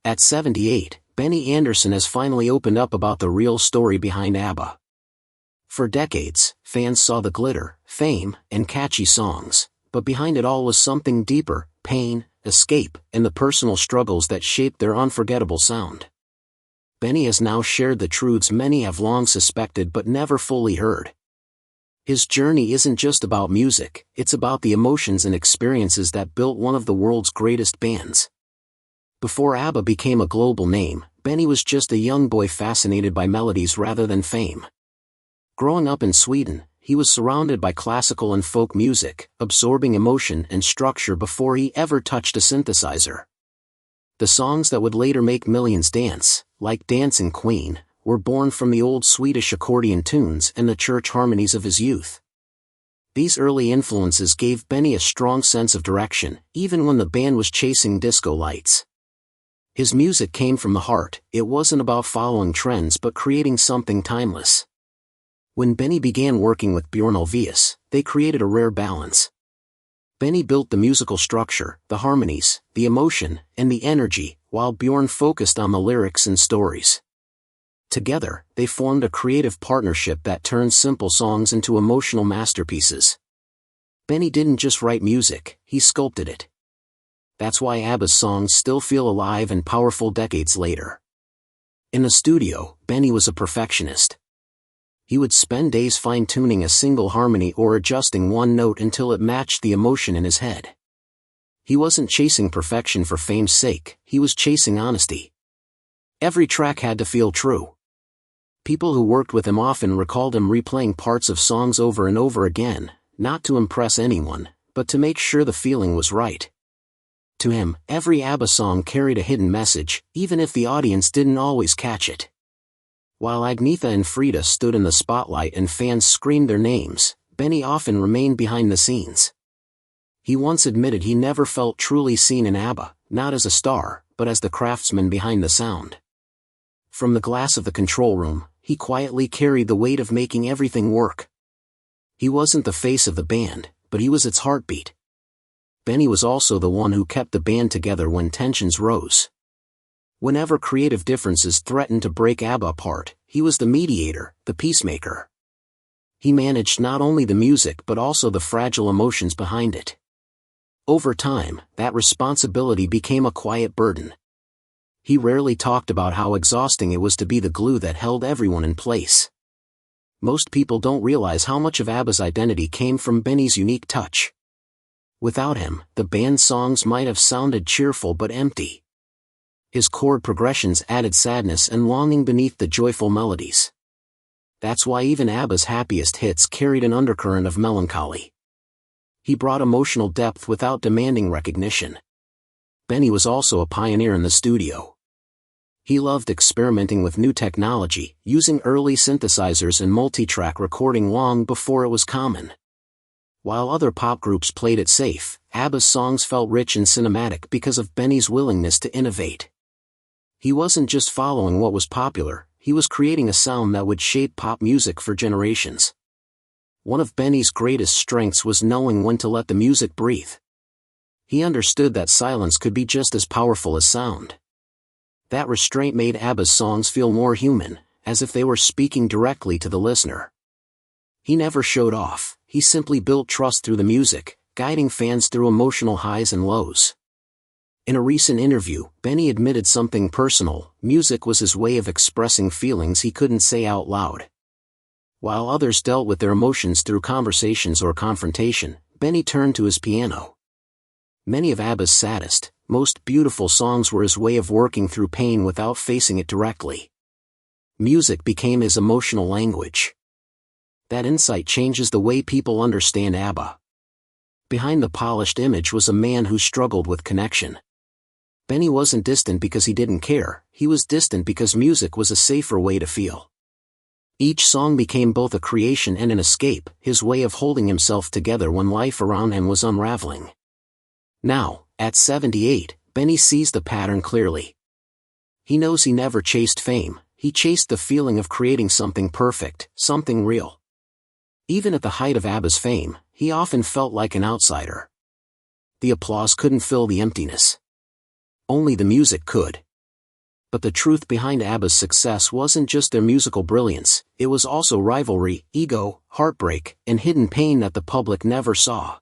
At 78, Benny Andersson has finally opened up about the real story behind ABBA. For decades, fans saw the glitter, fame, and catchy songs, but behind it all was something deeper: pain, escape, and the personal struggles that shaped their unforgettable sound. Benny has now shared the truths many have long suspected but never fully heard. His journey isn't just about music, it's about the emotions and experiences that built one of the world's greatest bands. Before ABBA became a global name, Benny was just a young boy fascinated by melodies rather than fame. Growing up in Sweden, he was surrounded by classical and folk music, absorbing emotion and structure before he ever touched a synthesizer. The songs that would later make millions dance, like Dancing Queen, were born from the old Swedish accordion tunes and the church harmonies of his youth. These early influences gave Benny a strong sense of direction, even when the band was chasing disco lights. His music came from the heart. It wasn't about following trends but creating something timeless. When Benny began working with Björn Ulvaeus, they created a rare balance. Benny built the musical structure, the harmonies, the emotion, and the energy, while Björn focused on the lyrics and stories. Together, they formed a creative partnership that turned simple songs into emotional masterpieces. Benny didn't just write music, he sculpted it. That's why ABBA's songs still feel alive and powerful decades later. In the studio, Benny was a perfectionist. He would spend days fine-tuning a single harmony or adjusting one note until it matched the emotion in his head. He wasn't chasing perfection for fame's sake, he was chasing honesty. Every track had to feel true. People who worked with him often recalled him replaying parts of songs over and over again, not to impress anyone, but to make sure the feeling was right. To him, every ABBA song carried a hidden message, even if the audience didn't always catch it. While Agnetha and Frida stood in the spotlight and fans screamed their names, Benny often remained behind the scenes. He once admitted he never felt truly seen in ABBA, not as a star, but as the craftsman behind the sound. From the glass of the control room, he quietly carried the weight of making everything work. He wasn't the face of the band, but he was its heartbeat. Benny was also the one who kept the band together when tensions rose. Whenever creative differences threatened to break ABBA apart, he was the mediator, the peacemaker. He managed not only the music but also the fragile emotions behind it. Over time, that responsibility became a quiet burden. He rarely talked about how exhausting it was to be the glue that held everyone in place. Most people don't realize how much of ABBA's identity came from Benny's unique touch. Without him, the band's songs might have sounded cheerful but empty. His chord progressions added sadness and longing beneath the joyful melodies. That's why even ABBA's happiest hits carried an undercurrent of melancholy. He brought emotional depth without demanding recognition. Benny was also a pioneer in the studio. He loved experimenting with new technology, using early synthesizers and multi-track recording long before it was common. While other pop groups played it safe, ABBA's songs felt rich and cinematic because of Benny's willingness to innovate. He wasn't just following what was popular, he was creating a sound that would shape pop music for generations. One of Benny's greatest strengths was knowing when to let the music breathe. He understood that silence could be just as powerful as sound. That restraint made ABBA's songs feel more human, as if they were speaking directly to the listener. He never showed off, he simply built trust through the music, guiding fans through emotional highs and lows. In a recent interview, Benny admitted something personal: music was his way of expressing feelings he couldn't say out loud. While others dealt with their emotions through conversations or confrontation, Benny turned to his piano. Many of ABBA's saddest, most beautiful songs were his way of working through pain without facing it directly. Music became his emotional language. That insight changes the way people understand ABBA. Behind the polished image was a man who struggled with connection. Benny wasn't distant because he didn't care, he was distant because music was a safer way to feel. Each song became both a creation and an escape, his way of holding himself together when life around him was unraveling. Now, at 78, Benny sees the pattern clearly. He knows he never chased fame, he chased the feeling of creating something perfect, something real. Even at the height of ABBA's fame, he often felt like an outsider. The applause couldn't fill the emptiness. Only the music could. But the truth behind ABBA's success wasn't just their musical brilliance, it was also rivalry, ego, heartbreak, and hidden pain that the public never saw.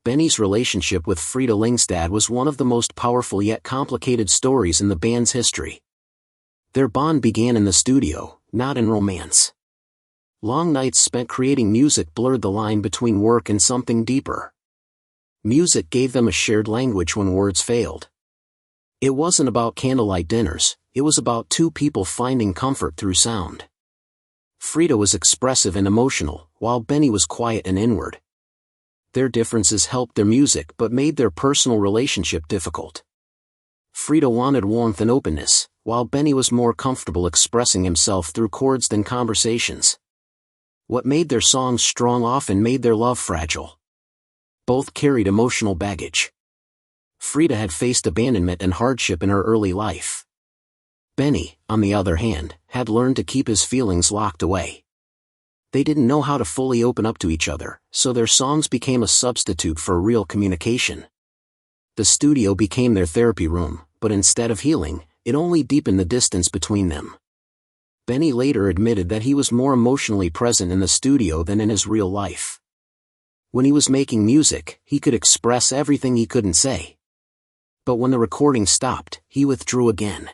Benny's relationship with Frida Lyngstad was one of the most powerful yet complicated stories in the band's history. Their bond began in the studio, not in romance. Long nights spent creating music blurred the line between work and something deeper. Music gave them a shared language when words failed. It wasn't about candlelight dinners, it was about two people finding comfort through sound. Frida was expressive and emotional, while Benny was quiet and inward. Their differences helped their music but made their personal relationship difficult. Frida wanted warmth and openness, while Benny was more comfortable expressing himself through chords than conversations. What made their songs strong often made their love fragile. Both carried emotional baggage. Frida had faced abandonment and hardship in her early life. Benny, on the other hand, had learned to keep his feelings locked away. They didn't know how to fully open up to each other, so their songs became a substitute for real communication. The studio became their therapy room, but instead of healing, it only deepened the distance between them. Benny later admitted that he was more emotionally present in the studio than in his real life. When he was making music, he could express everything he couldn't say. But when the recording stopped, he withdrew again.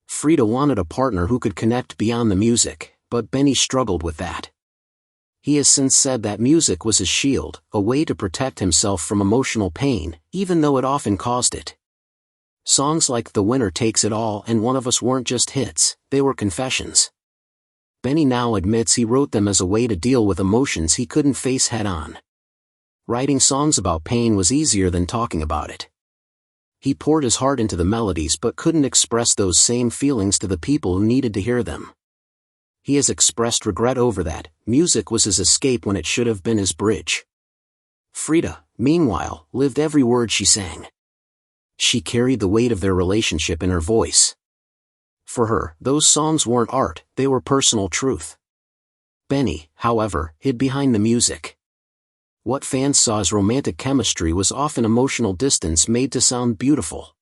Frida wanted a partner who could connect beyond the music, but Benny struggled with that. He has since said that music was his shield, a way to protect himself from emotional pain, even though it often caused it. Songs like The Winner Takes It All and One of Us weren't just hits, they were confessions. Benny now admits he wrote them as a way to deal with emotions he couldn't face head-on. Writing songs about pain was easier than talking about it. He poured his heart into the melodies but couldn't express those same feelings to the people who needed to hear them. He has expressed regret over that. Music was his escape when it should have been his bridge. Frida, meanwhile, lived every word she sang. She carried the weight of their relationship in her voice. For her, those songs weren't art, they were personal truth. Benny, however, hid behind the music. What fans saw as romantic chemistry was often emotional distance made to sound beautiful.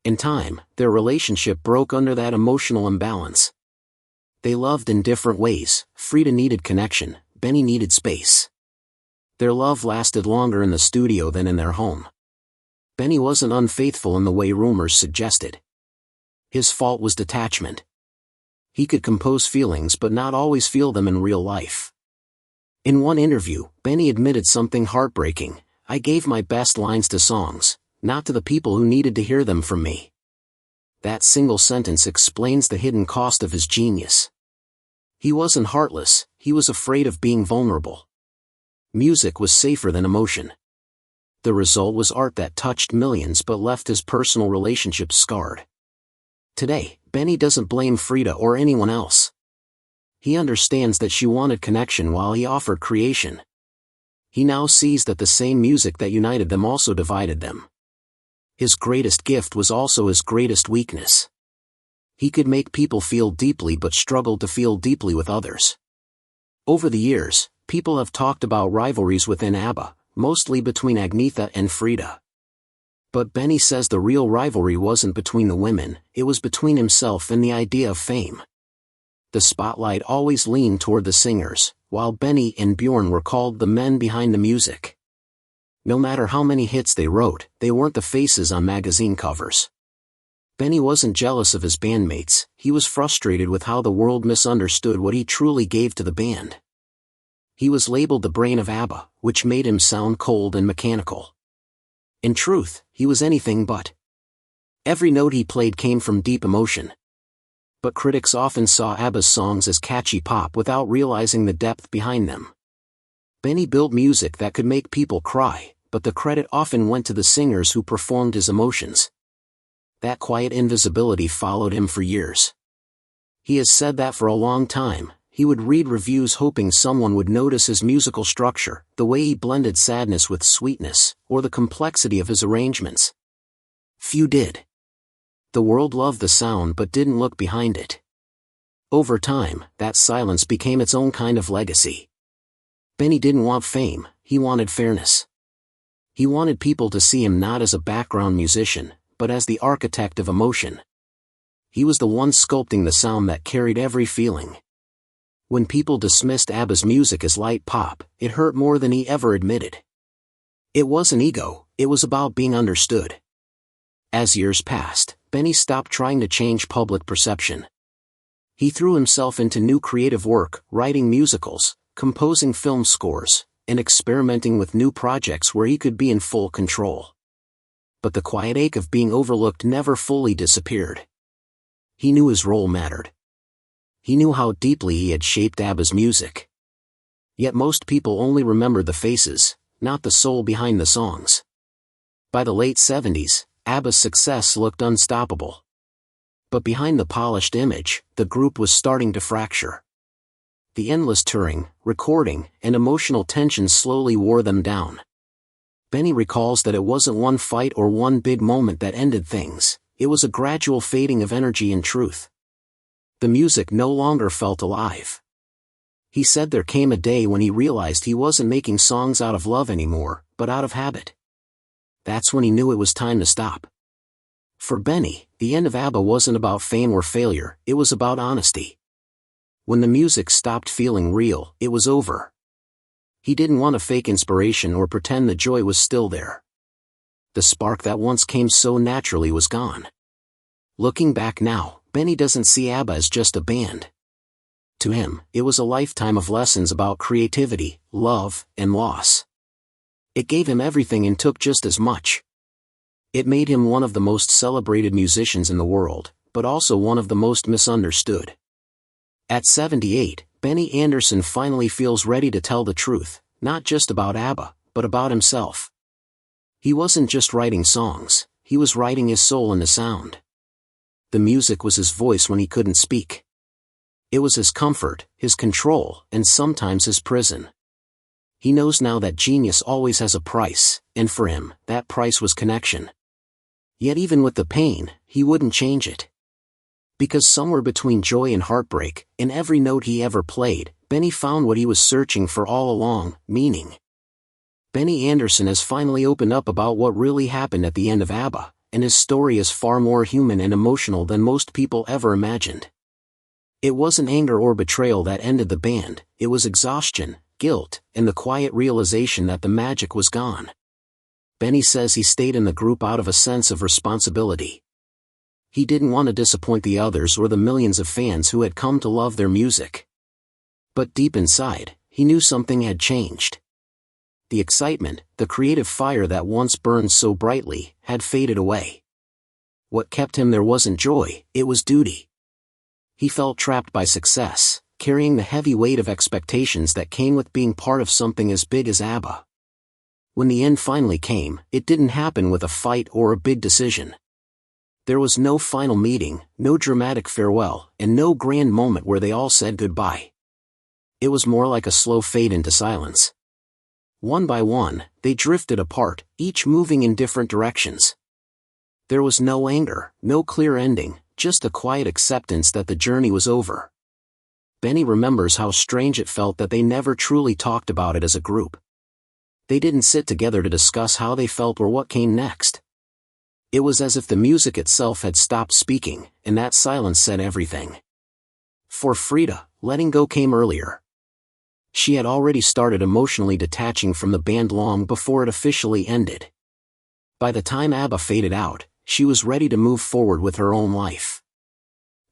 In time, their relationship broke under that emotional imbalance. They loved in different ways. Frida needed connection, Benny needed space. Their love lasted longer in the studio than in their home. Benny wasn't unfaithful in the way rumors suggested. His fault was detachment. He could compose feelings but not always feel them in real life. In one interview, Benny admitted something heartbreaking: "I gave my best lines to songs, not to the people who needed to hear them from me." That single sentence explains the hidden cost of his genius. He wasn't heartless, he was afraid of being vulnerable. Music was safer than emotion. The result was art that touched millions but left his personal relationships scarred. Today, Benny doesn't blame Frida or anyone else. He understands that she wanted connection while he offered creation. He now sees that the same music that united them also divided them. His greatest gift was also his greatest weakness. He could make people feel deeply but struggled to feel deeply with others. Over the years, people have talked about rivalries within ABBA, mostly between Agnetha and Frida. But Benny says the real rivalry wasn't between the women, it was between himself and the idea of fame. The spotlight always leaned toward the singers, while Benny and Bjorn were called the men behind the music. No matter how many hits they wrote, they weren't the faces on magazine covers. Benny wasn't jealous of his bandmates, he was frustrated with how the world misunderstood what he truly gave to the band. He was labeled the brain of ABBA, which made him sound cold and mechanical. In truth, he was anything but. Every note he played came from deep emotion. But critics often saw ABBA's songs as catchy pop without realizing the depth behind them. Benny built music that could make people cry, but the credit often went to the singers who performed his emotions. That quiet invisibility followed him for years. He has said that for a long time, he would read reviews hoping someone would notice his musical structure, the way he blended sadness with sweetness, or the complexity of his arrangements. Few did. The world loved the sound but didn't look behind it. Over time, that silence became its own kind of legacy. Benny didn't want fame, he wanted fairness. He wanted people to see him not as a background musician, but as the architect of emotion. He was the one sculpting the sound that carried every feeling. When people dismissed ABBA's music as light pop, it hurt more than he ever admitted. It wasn't ego, it was about being understood. As years passed, Benny stopped trying to change public perception. He threw himself into new creative work, writing musicals, composing film scores, and experimenting with new projects where he could be in full control. But the quiet ache of being overlooked never fully disappeared. He knew his role mattered. He knew how deeply he had shaped ABBA's music. Yet most people only remembered the faces, not the soul behind the songs. By the late 70s, ABBA's success looked unstoppable. But behind the polished image, the group was starting to fracture. The endless touring, recording, and emotional tension slowly wore them down. Benny recalls that it wasn't one fight or one big moment that ended things, it was a gradual fading of energy and truth. The music no longer felt alive. He said there came a day when he realized he wasn't making songs out of love anymore, but out of habit. That's when he knew it was time to stop. For Benny, the end of ABBA wasn't about fame or failure, it was about honesty. When the music stopped feeling real, it was over. He didn't want to fake inspiration or pretend the joy was still there. The spark that once came so naturally was gone. Looking back now, Benny doesn't see ABBA as just a band. To him, it was a lifetime of lessons about creativity, love, and loss. It gave him everything and took just as much. It made him one of the most celebrated musicians in the world, but also one of the most misunderstood. At 78, Benny Andersson finally feels ready to tell the truth, not just about ABBA, but about himself. He wasn't just writing songs, he was writing his soul in the sound. The music was his voice when he couldn't speak. It was his comfort, his control, and sometimes his prison. He knows now that genius always has a price, and for him, that price was connection. Yet even with the pain, he wouldn't change it. Because somewhere between joy and heartbreak, in every note he ever played, Benny found what he was searching for all along, meaning. Benny Andersson has finally opened up about what really happened at the end of ABBA, and his story is far more human and emotional than most people ever imagined. It wasn't anger or betrayal that ended the band, it was exhaustion, guilt, and the quiet realization that the magic was gone. Benny says he stayed in the group out of a sense of responsibility. He didn't want to disappoint the others or the millions of fans who had come to love their music. But deep inside, he knew something had changed. The excitement, the creative fire that once burned so brightly, had faded away. What kept him there wasn't joy, it was duty. He felt trapped by success, carrying the heavy weight of expectations that came with being part of something as big as ABBA. When the end finally came, it didn't happen with a fight or a big decision. There was no final meeting, no dramatic farewell, and no grand moment where they all said goodbye. It was more like a slow fade into silence. One by one, they drifted apart, each moving in different directions. There was no anger, no clear ending, just a quiet acceptance that the journey was over. Benny remembers how strange it felt that they never truly talked about it as a group. They didn't sit together to discuss how they felt or what came next. It was as if the music itself had stopped speaking, and that silence said everything. For Frida, letting go came earlier. She had already started emotionally detaching from the band long before it officially ended. By the time ABBA faded out, she was ready to move forward with her own life.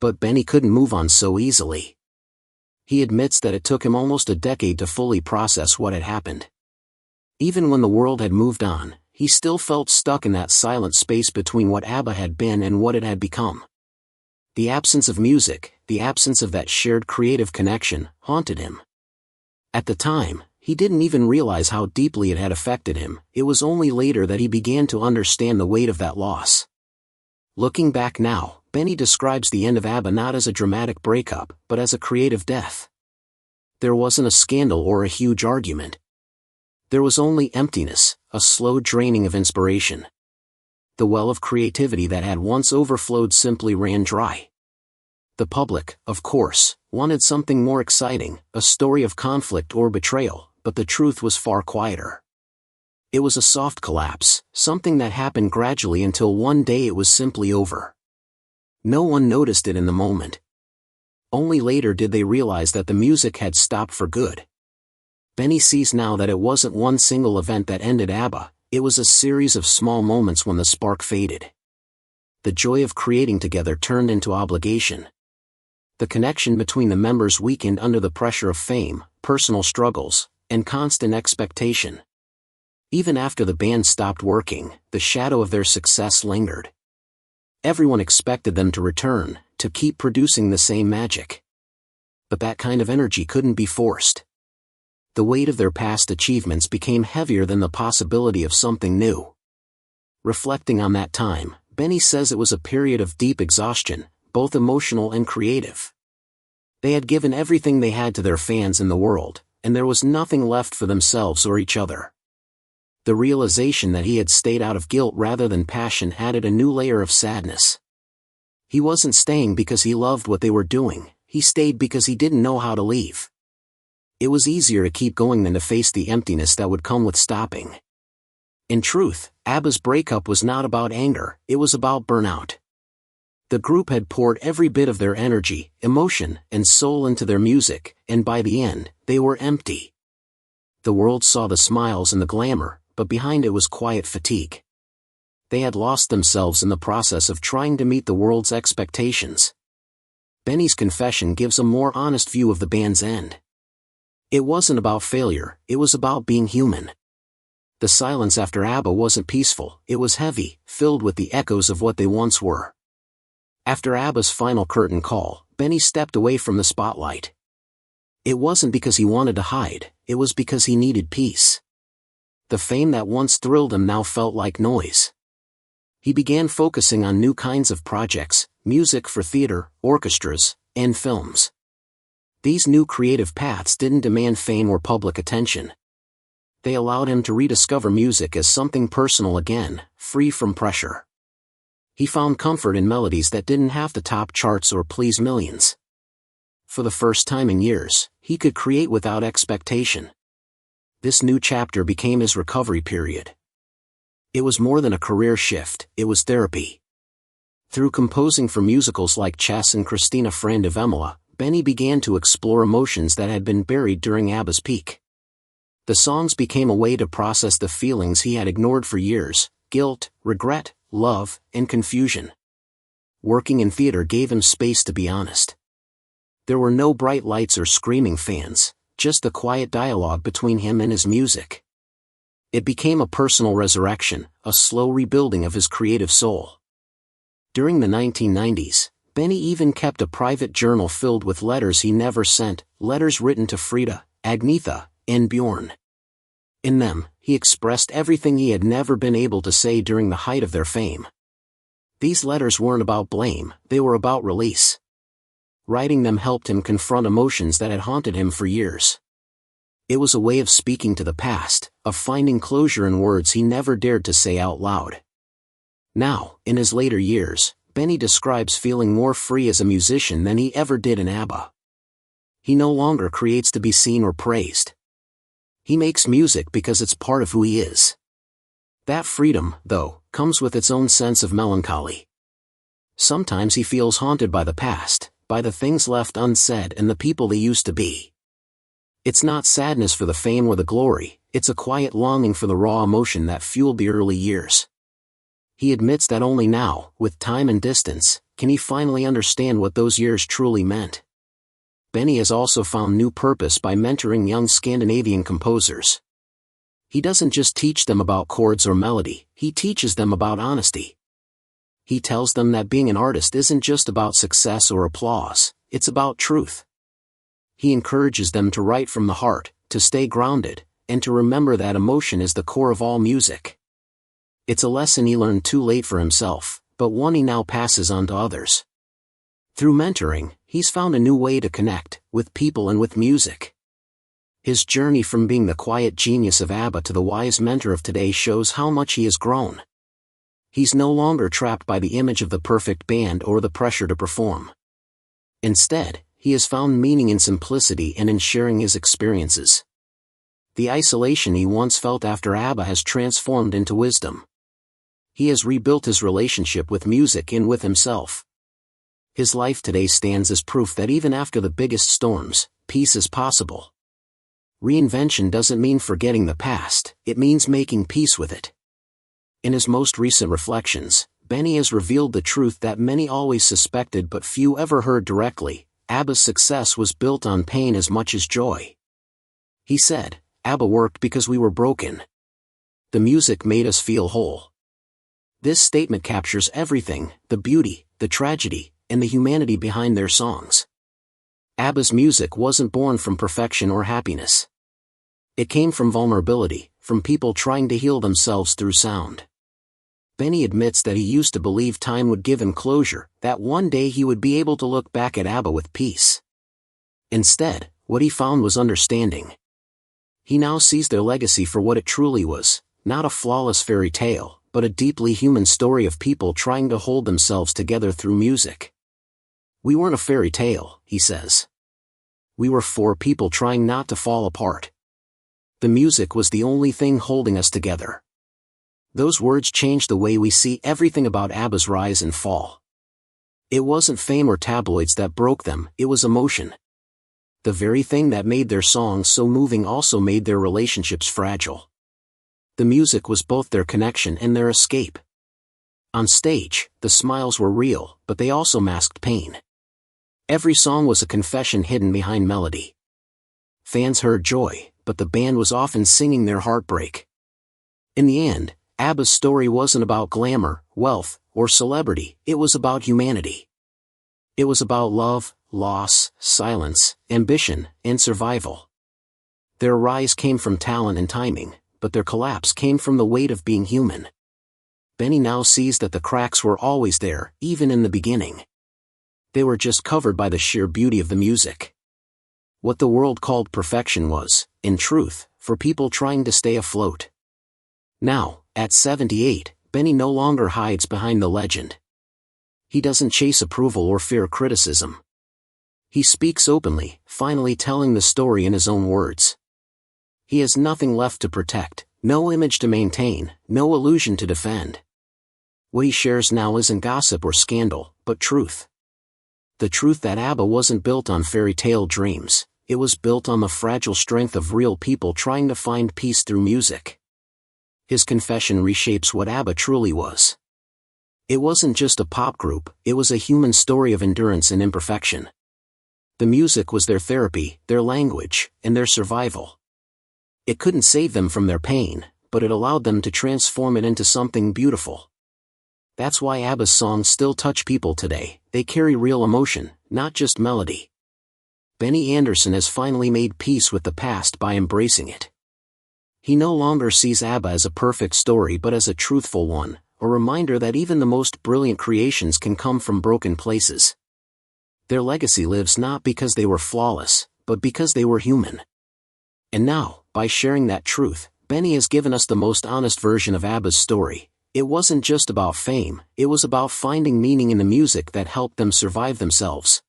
But Benny couldn't move on so easily. He admits that it took him almost a decade to fully process what had happened. Even when the world had moved on, he still felt stuck in that silent space between what ABBA had been and what it had become. The absence of music, the absence of that shared creative connection, haunted him. At the time, he didn't even realize how deeply it had affected him. It was only later that he began to understand the weight of that loss. Looking back now, Benny describes the end of ABBA not as a dramatic breakup, but as a creative death. There wasn't a scandal or a huge argument. There was only emptiness, a slow draining of inspiration. The well of creativity that had once overflowed simply ran dry. The public, of course, wanted something more exciting, a story of conflict or betrayal, but the truth was far quieter. It was a soft collapse, something that happened gradually until one day it was simply over. No one noticed it in the moment. Only later did they realize that the music had stopped for good. Benny sees now that it wasn't one single event that ended ABBA, it was a series of small moments when the spark faded. The joy of creating together turned into obligation. The connection between the members weakened under the pressure of fame, personal struggles, and constant expectation. Even after the band stopped working, the shadow of their success lingered. Everyone expected them to return, to keep producing the same magic. But that kind of energy couldn't be forced. The weight of their past achievements became heavier than the possibility of something new. Reflecting on that time, Benny says it was a period of deep exhaustion, both emotional and creative. They had given everything they had to their fans and the world, and there was nothing left for themselves or each other. The realization that he had stayed out of guilt rather than passion added a new layer of sadness. He wasn't staying because he loved what they were doing, he stayed because he didn't know how to leave. It was easier to keep going than to face the emptiness that would come with stopping. In truth, ABBA's breakup was not about anger, it was about burnout. The group had poured every bit of their energy, emotion, and soul into their music, and by the end, they were empty. The world saw the smiles and the glamour, but behind it was quiet fatigue. They had lost themselves in the process of trying to meet the world's expectations. Benny's confession gives a more honest view of the band's end. It wasn't about failure, it was about being human. The silence after ABBA wasn't peaceful, it was heavy, filled with the echoes of what they once were. After ABBA's final curtain call, Benny stepped away from the spotlight. It wasn't because he wanted to hide, it was because he needed peace. The fame that once thrilled him now felt like noise. He began focusing on new kinds of projects, music for theater, orchestras, and films. These new creative paths didn't demand fame or public attention. They allowed him to rediscover music as something personal again, free from pressure. He found comfort in melodies that didn't have to top charts or please millions. For the first time in years, he could create without expectation. This new chapter became his recovery period. It was more than a career shift, it was therapy. Through composing for musicals like Chess and Christina Friend of Imola, Benny began to explore emotions that had been buried during ABBA's peak. The songs became a way to process the feelings he had ignored for years, guilt, regret, love, and confusion. Working in theater gave him space to be honest. There were no bright lights or screaming fans, just the quiet dialogue between him and his music. It became a personal resurrection, a slow rebuilding of his creative soul. During the 1990s, Benny even kept a private journal filled with letters he never sent, letters written to Frida, Agnetha, and Bjorn. In them, he expressed everything he had never been able to say during the height of their fame. These letters weren't about blame, they were about release. Writing them helped him confront emotions that had haunted him for years. It was a way of speaking to the past, of finding closure in words he never dared to say out loud. Now, in his later years, Benny describes feeling more free as a musician than he ever did in ABBA. He no longer creates to be seen or praised. He makes music because it's part of who he is. That freedom, though, comes with its own sense of melancholy. Sometimes he feels haunted by the past, by the things left unsaid and the people they used to be. It's not sadness for the fame or the glory, it's a quiet longing for the raw emotion that fueled the early years. He admits that only now, with time and distance, can he finally understand what those years truly meant. Benny has also found new purpose by mentoring young Scandinavian composers. He doesn't just teach them about chords or melody, he teaches them about honesty. He tells them that being an artist isn't just about success or applause, it's about truth. He encourages them to write from the heart, to stay grounded, and to remember that emotion is the core of all music. It's a lesson he learned too late for himself, but one he now passes on to others. Through mentoring, he's found a new way to connect, with people and with music. His journey from being the quiet genius of ABBA to the wise mentor of today shows how much he has grown. He's no longer trapped by the image of the perfect band or the pressure to perform. Instead, he has found meaning in simplicity and in sharing his experiences. The isolation he once felt after ABBA has transformed into wisdom. He has rebuilt his relationship with music and with himself. His life today stands as proof that even after the biggest storms, peace is possible. Reinvention doesn't mean forgetting the past, it means making peace with it. In his most recent reflections, Benny has revealed the truth that many always suspected but few ever heard directly: ABBA's success was built on pain as much as joy. He said, "ABBA worked because we were broken. The music made us feel whole." This statement captures everything: the beauty, the tragedy, and the humanity behind their songs. ABBA's music wasn't born from perfection or happiness. It came from vulnerability, from people trying to heal themselves through sound. Benny admits that he used to believe time would give him closure, that one day he would be able to look back at ABBA with peace. Instead, what he found was understanding. He now sees their legacy for what it truly was: not a flawless fairy tale, but a deeply human story of people trying to hold themselves together through music. "We weren't a fairy tale," he says. "We were four people trying not to fall apart. The music was the only thing holding us together." Those words changed the way we see everything about ABBA's rise and fall. It wasn't fame or tabloids that broke them, it was emotion. The very thing that made their songs so moving also made their relationships fragile. The music was both their connection and their escape. On stage, the smiles were real, but they also masked pain. Every song was a confession hidden behind melody. Fans heard joy, but the band was often singing their heartbreak. In the end, ABBA's story wasn't about glamour, wealth, or celebrity, it was about humanity. It was about love, loss, silence, ambition, and survival. Their rise came from talent and timing, but their collapse came from the weight of being human. Benny now sees that the cracks were always there, even in the beginning. They were just covered by the sheer beauty of the music. What the world called perfection was, in truth, for people trying to stay afloat. Now, at 78, Benny no longer hides behind the legend. He doesn't chase approval or fear criticism. He speaks openly, finally telling the story in his own words. He has nothing left to protect, no image to maintain, no illusion to defend. What he shares now isn't gossip or scandal, but truth. The truth that ABBA wasn't built on fairy tale dreams, it was built on the fragile strength of real people trying to find peace through music. His confession reshapes what ABBA truly was. It wasn't just a pop group, it was a human story of endurance and imperfection. The music was their therapy, their language, and their survival. It couldn't save them from their pain, but it allowed them to transform it into something beautiful. That's why ABBA's songs still touch people today, they carry real emotion, not just melody. Benny Andersson has finally made peace with the past by embracing it. He no longer sees ABBA as a perfect story but as a truthful one, a reminder that even the most brilliant creations can come from broken places. Their legacy lives not because they were flawless, but because they were human. And now, by sharing that truth, Benny has given us the most honest version of ABBA's story. It wasn't just about fame, it was about finding meaning in the music that helped them survive themselves.